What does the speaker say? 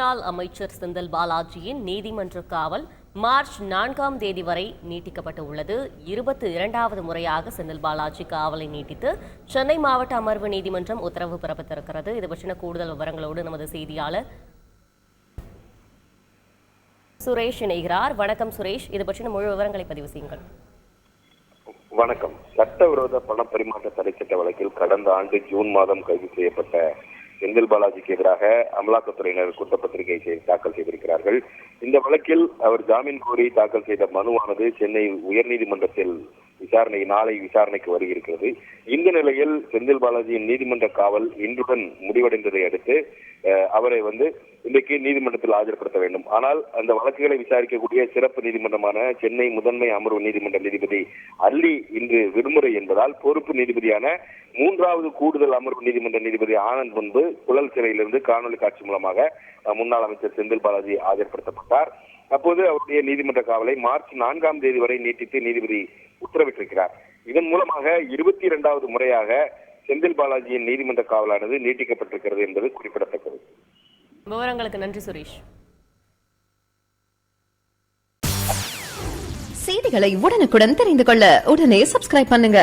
முன்னாள் அமைச்சர் செந்தில் பாலாஜியின் நீதிமன்ற காவல் மார்ச் 4ஆம் தேதி வரை நீட்டிக்கப்பட்டு உள்ளது. 22வது முறையாக செந்தில் பாலாஜி காவலை நீட்டித்து சென்னை மாவட்ட அமர்வு நீதிமன்றம் உத்தரவு பிறப்பித்திருக்கிறது. இது பற்றின கூடுதல் விவரங்களோடு நமது செய்தியாளர் சுரேஷ் இணைகிறார். வணக்கம் சுரேஷ், இது பற்றின முழு விவரங்களை பதிவு செய்யுங்கள். வணக்கம். சட்டவிரோத பண பரிமாற்ற தடை சட்ட வழக்கில் கடந்த ஆண்டு ஜூன் மாதம் கைது செய்யப்பட்ட செந்தில் பாலாஜிக்கு எதிராக அமலாக்கத்துறையினர் குற்றப்பத்திரிகை தாக்கல் செய்திருக்கிறார்கள். இந்த வழக்கில் அவர் ஜாமீன் கோரி தாக்கல் செய்த மனுவானது சென்னை உயர்நீதிமன்றத்தில் நாளை விசாரணைக்கு வருகிறது. இந்த நிலையில் செந்தில் பாலாஜியின் நீதிமன்ற காவல் இன்றுடன் முடிவடைந்ததை அடுத்து அவரை இன்றைக்கு நீதிமன்றத்தில் ஆஜர்படுத்த வேண்டும். ஆனால் அந்த வழக்குகளை விசாரிக்கக்கூடிய சிறப்பு நீதிமன்றமான சென்னை முதன்மை அமர்வு நீதிமன்ற நீதிபதி அல்லி இன்று விடுமுறை என்பதால் பொறுப்பு நீதிபதியான 3வது கூடுதல் அமர்வு நீதிமன்ற நீதிபதி ஆனந்த் முன்பு புழல் சிறையிலிருந்து காணொலி காட்சி மூலமாக முன்னாள் அமைச்சர் செந்தில் பாலாஜி ஆஜர்படுத்தப்பட்டார். அப்போது அவருடைய நீதிமன்ற காவலை மார்ச் 4ஆம் தேதி வரை நீட்டித்து நீதிபதி உத்தரவிட்டிருக்கிறார். இதன் மூலமாக 22வது முறையாக செந்தில் பாலாஜியின் நீதிமன்ற காவலானது நீட்டிக்கப்பட்டிருக்கிறது என்பது குறிப்பிடத்தக்கது. விவரங்களுக்கு நன்றி சுரேஷ். செய்திகளை உடனுக்குடன் தெரிந்து கொள்ள உடனே சப்ஸ்கிரைப் பண்ணுங்க.